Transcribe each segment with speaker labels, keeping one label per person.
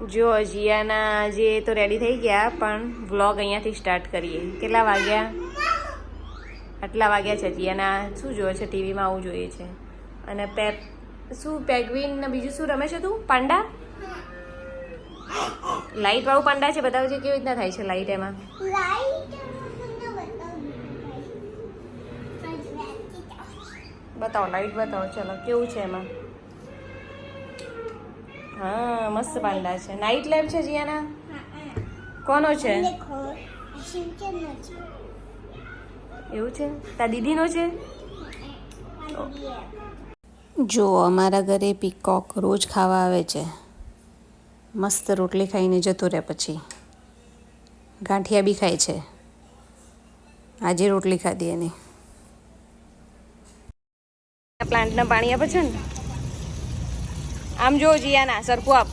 Speaker 1: જો જીયાના જે તો રેડી થઈ ગયા, પણ વ્લોગ અહીંયાથી સ્ટાર્ટ કરીએ. કેટલા વાગ્યા? આટલા વાગ્યા છે. જીયાના શું જોવે છે? ટીવીમાં આવું જોઈએ છે. અને શું પેગ્વિન ને બીજું શું રમે છે તું? પાંડા? લાઈટ વાળું પાંડા છે. બતાવજે કેવી રીતના થાય છે લાઈટ એમાં. બતાવો લાઈટ બતાવો. ચલો કેવું છે એમાં? હા મસ્ત પાંડા છે. નાઇટ લેમ્પ છે જીયાના. કોનો છે? એવું છે? તાર દીદીનો છે? જો અમારા ઘરે પીકોક રોજ ખાવા આવે છે. મસ્ત રોટલી ખાઈને જતો રહે, પછી ગાંઠિયા બી ખાય છે. આજે રોટલી ખાધી એની. પ્લાન્ટને પાણી આપે છે ને. આમ જો જીયાના સરખું આપ.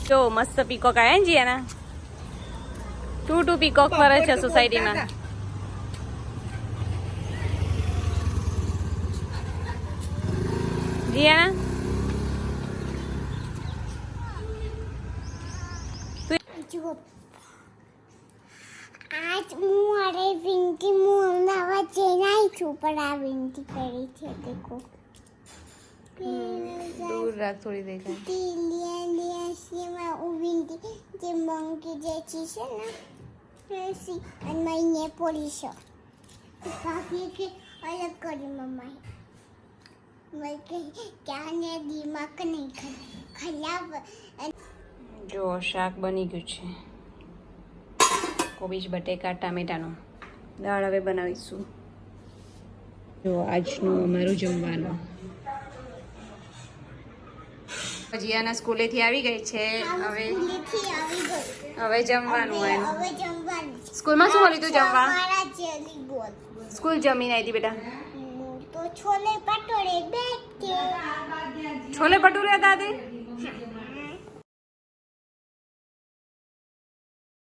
Speaker 1: જો મસ્ત પીકોક આવ્યા ને જીયાના. ટુ પીકોક ફરે છે સોસાયટીમાં. જીયાના
Speaker 2: आज मुझे विंटी मुंडा चेन्नई सुपर आ विंटी करी थी देखो
Speaker 1: दूर रख थोड़ी देर
Speaker 2: लिया से मैं वो विंटी जे मंकी जैसी છે ને ऐसी અને मैंने पोलिश काफी के अलग करी मम्मा मैं के क्या ने दिमाग नहीं खराब.
Speaker 1: જો શાક બની ગયું છે. કોબીજ બટેકા ટામેટાનું દાળ હવે બનાવીશું. જો આજનું અમારું જમવાનું. જીયાના સ્કૂલેથી આવી ગઈ છે. હવે જમવાનું હોય. સ્કૂલમાં શું મળ્યું તું જમવા? સ્કૂલ જમીને આવી હતી બેટા.
Speaker 2: તો છોલે ભટુરે
Speaker 1: છોલે ભટુરે હતા તે.